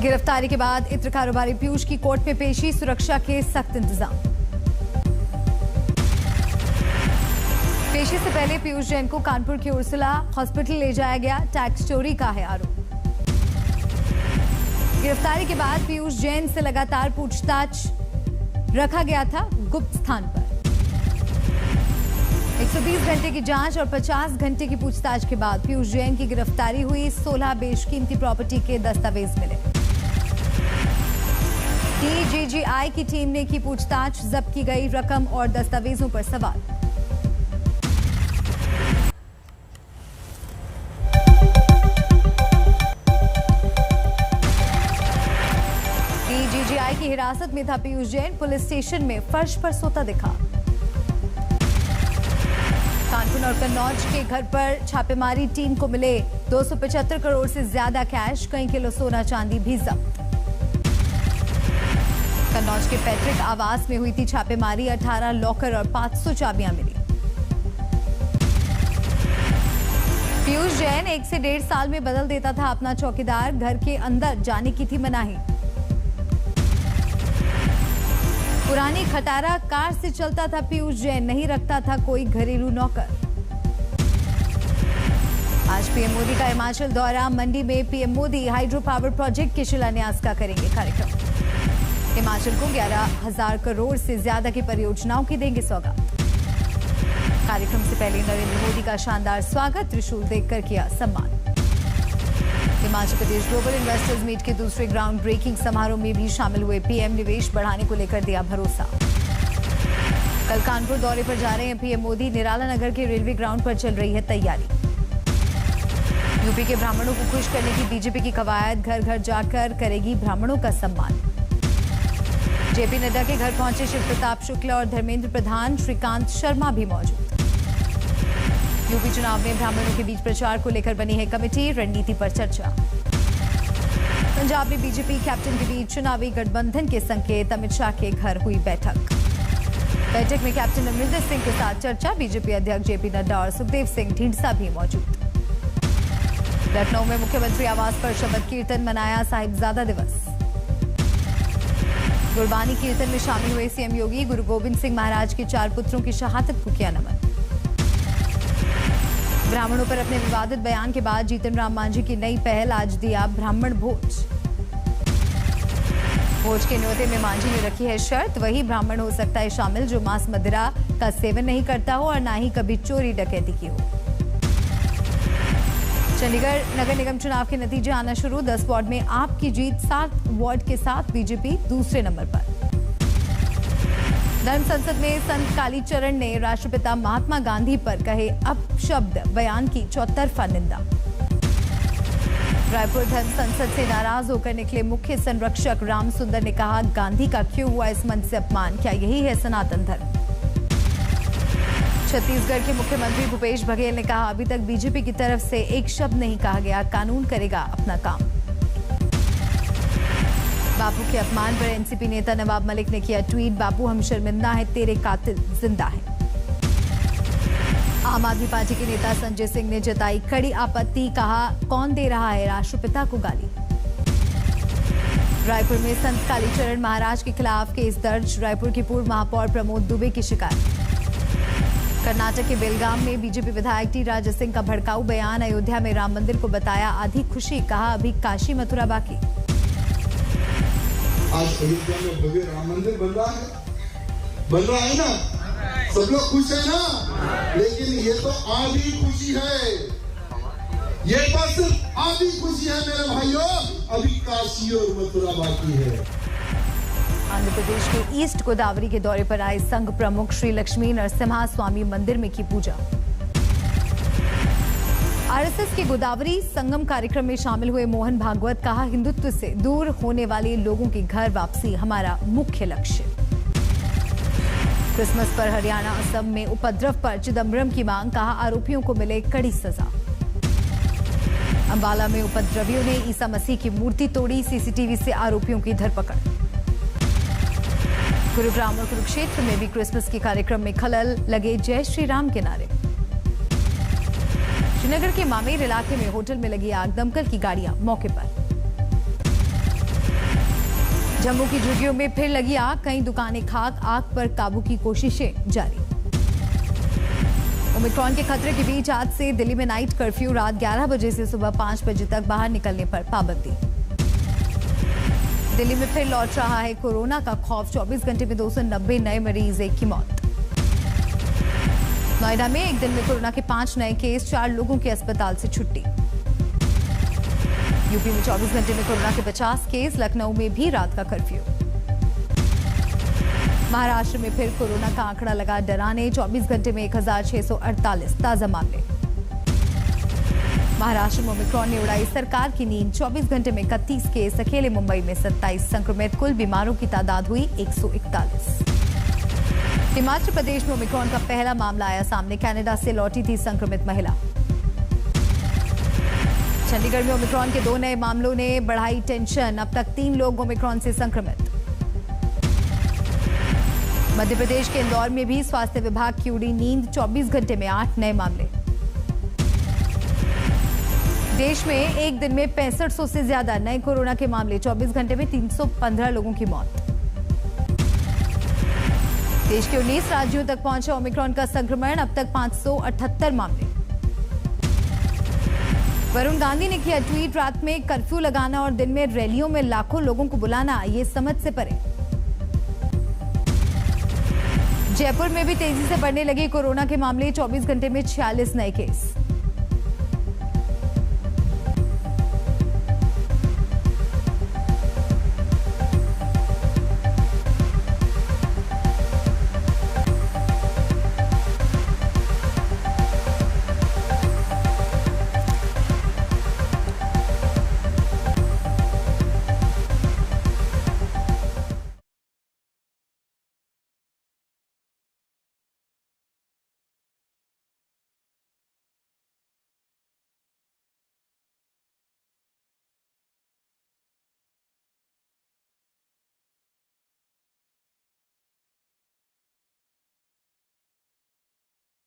गिरफ्तारी के बाद इत्र कारोबारी पीयूष की कोर्ट में पेशी, सुरक्षा के सख्त इंतजाम। पेशी से पहले पीयूष जैन को कानपुर की उर्सुला हॉस्पिटल ले जाया गया, टैक्स चोरी का है आरोप। गिरफ्तारी के बाद पीयूष जैन से लगातार पूछताछ रखा गया था गुप्त स्थान पर। 120 घंटे की जांच और 50 घंटे की पूछताछ के बाद पीयूष जैन की गिरफ्तारी हुई। 16 बेशकीमती प्रॉपर्टी के दस्तावेज मिले। डीजीजीआई की टीम ने की पूछताछ, जब्त की गई रकम और दस्तावेजों पर सवाल। डीजीजीआई की हिरासत में था पीयूष जैन, पुलिस स्टेशन में फर्श पर सोता दिखा। कानपुर और कन्नौज के घर पर छापेमारी, टीम को मिले 275 करोड़ से ज्यादा कैश, कई किलो सोना चांदी भी जब्त। कन्नौज के पैतृक आवास में हुई थी छापेमारी, 18 लॉकर और 500 चाबियां मिली। पीयूष जैन 1 से 1.5 साल में बदल देता था अपना चौकीदार, घर के अंदर जाने की थी मनाही। पुरानी खटारा कार से चलता था पीयूष जैन, नहीं रखता था कोई घरेलू नौकर। आज पीएम मोदी का हिमाचल दौरा, मंडी में PM Modi hydro power project के शिलान्यास का करेंगे कार्यक्रम। हिमाचल को 11,000 करोड़ से ज्यादा की परियोजनाओं की देंगे सौगात। कार्यक्रम से पहले नरेंद्र मोदी का शानदार स्वागत, त्रिशूल देकर किया सम्मान। Himachal Pradesh global investors meet के दूसरे ग्राउंड ब्रेकिंग समारोह में भी शामिल हुए पीएम, निवेश बढ़ाने को लेकर दिया भरोसा। कल कानपुर दौरे पर जा रहे हैं पीएम मोदी, निराला नगर के रेलवे ग्राउंड पर चल रही है तैयारी। यूपी के ब्राह्मणों को खुश करने की बीजेपी की कवायद, घर घर जाकर करेगी ब्राह्मणों का सम्मान। जेपी नड्डा के घर पहुंचे शिव प्रताप शुक्ला और धर्मेंद्र प्रधान, श्रीकांत शर्मा भी मौजूद। यूपी चुनाव में ब्राह्मणों के बीच प्रचार को लेकर बनी है कमेटी, रणनीति पर चर्चा। पंजाब में बीजेपी कैप्टन के बीच चुनावी गठबंधन के संकेत, अमित शाह के घर हुई बैठक। बैठक में कैप्टन अमरिंदर सिंह के साथ चर्चा, बीजेपी अध्यक्ष जेपी नड्डा और सुखदेव सिंह ढींढसा भी मौजूद। लखनऊ में मुख्यमंत्री आवास पर शबद कीर्तन मनाया, साहिबजादा दिवस। गुरबानी कीर्तन में शामिल हुए सीएम योगी, गुरु गोविंद सिंह महाराज के 4 पुत्रों की शहादत को किया नमन। ब्राह्मणों पर अपने विवादित बयान के बाद जीतन राम मांझी की नई पहल, आज दिया ब्राह्मण भोज। भोज के न्योते में मांझी ने रखी है शर्त, वही ब्राह्मण हो सकता है शामिल जो मांस मदिरा का सेवन नहीं करता हो और ना ही कभी चोरी डकैती की हो। चंडीगढ़ नगर निगम चुनाव के नतीजे आना शुरू, 10 वार्ड में आप की जीत, 7 वार्ड के साथ बीजेपी दूसरे नंबर पर। धर्म संसद में संत कालीचरण ने राष्ट्रपिता महात्मा गांधी पर कहे अपशब्द बयान की चौतरफा निंदा। रायपुर धर्म संसद से नाराज होकर निकले मुख्य संरक्षक राम सुंदर ने कहा, गांधी का क्यों हुआ इस मंच से अपमान, क्या यही है सनातन धर्म। छत्तीसगढ़ के मुख्यमंत्री भूपेश बघेल ने कहा, अभी तक बीजेपी की तरफ से एक शब्द नहीं कहा गया, कानून करेगा अपना काम। बापू के अपमान पर एनसीपी नेता नवाब मलिक ने किया ट्वीट, बापू हम शर्मिंदा है, तेरे कातिल जिंदा है। आम आदमी पार्टी के नेता संजय सिंह ने जताई कड़ी आपत्ति, कहा कौन दे रहा है राष्ट्रपिता को गाली। रायपुर में संत कालीचरण महाराज के खिलाफ केस दर्ज, रायपुर के पूर्व महापौर प्रमोद दुबे की शिकायत। कर्नाटक के बेलगाम में बीजेपी विधायक टी राजा सिंह का भड़काऊ बयान, अयोध्या में राम मंदिर को बताया आधी खुशी, कहा अभी काशी मथुरा बाकी। आज अयोध्या में भव्य राम मंदिर बन रहा है ना, सब लोग खुश है ना, लेकिन ये तो आधी खुशी है, ये बस आधी खुशी है मेरे भाइयों, अभी काशी और मथुरा बाकी है। आंध्र प्रदेश के ईस्ट गोदावरी के दौरे पर आए संघ प्रमुख, श्री लक्ष्मी नरसिम्हा स्वामी मंदिर में की पूजा। आरएसएस के गोदावरी संगम कार्यक्रम में शामिल हुए मोहन भागवत, कहा हिंदुत्व से दूर होने वाले लोगों की घर वापसी हमारा मुख्य लक्ष्य। क्रिसमस पर हरियाणा असम में उपद्रव पर चिदंबरम की मांग, कहा आरोपियों को मिले कड़ी सजा। अंबाला में उपद्रवियों ने ईसा मसीह की मूर्ति तोड़ी, सीसीटीवी से आरोपियों की धरपकड़। गुरुग्राम और कुरुक्षेत्र में भी क्रिसमस के कार्यक्रम में खलल, लगे जय श्री राम के नारे। श्रीनगर के मामेर इलाके में होटल में लगी आग, दमकल की गाड़ियां मौके पर। जम्मू की झुग्गियों में फिर लगी आग, कई दुकानें खाक, आग पर काबू की कोशिशें जारी। ओमिक्रॉन के खतरे के बीच आज से दिल्ली में नाइट कर्फ्यू, रात 11 बजे से सुबह 5 बजे तक बाहर निकलने पर पाबंदी। दिल्ली में फिर लौट रहा है कोरोना का खौफ, 24 घंटे में 290 नए मरीज, 1 की मौत। नोएडा में एक दिन में कोरोना के 5 नए केस, 4 लोगों की अस्पताल से छुट्टी। यूपी में 24 घंटे में कोरोना के 50 केस, लखनऊ में भी रात का कर्फ्यू। महाराष्ट्र में फिर कोरोना का आंकड़ा लगा डराने, 24 घंटे में 1648 ताजा मामले। महाराष्ट्र में ओमिक्रॉन ने उड़ाई सरकार की नींद, 24 घंटे में 31 केस, अकेले मुंबई में 27 संक्रमित, कुल बीमारों की तादाद हुई 141। हिमाचल प्रदेश में ओमिक्रॉन का पहला मामला आया सामने, कनाडा से लौटी थी संक्रमित महिला। चंडीगढ़ में ओमिक्रॉन के 2 नए मामलों ने बढ़ाई टेंशन, अब तक 3 लोग ओमिक्रॉन से संक्रमित। मध्य प्रदेश के इंदौर में भी स्वास्थ्य विभाग की उड़ी नींद, 24 घंटे में 8 नए मामले। देश में एक दिन में 6500 से ज्यादा नए कोरोना के मामले, 24 घंटे में 315 लोगों की मौत। देश के 19 राज्यों तक पहुंचा ओमिक्रॉन का संक्रमण, अब तक 578 मामले। वरुण गांधी ने किया ट्वीट, रात में कर्फ्यू लगाना और दिन में रैलियों में लाखों लोगों को बुलाना, ये समझ से परे। जयपुर में भी तेजी से बढ़ने लगे कोरोना के मामले, 24 घंटे में 46 नए केस।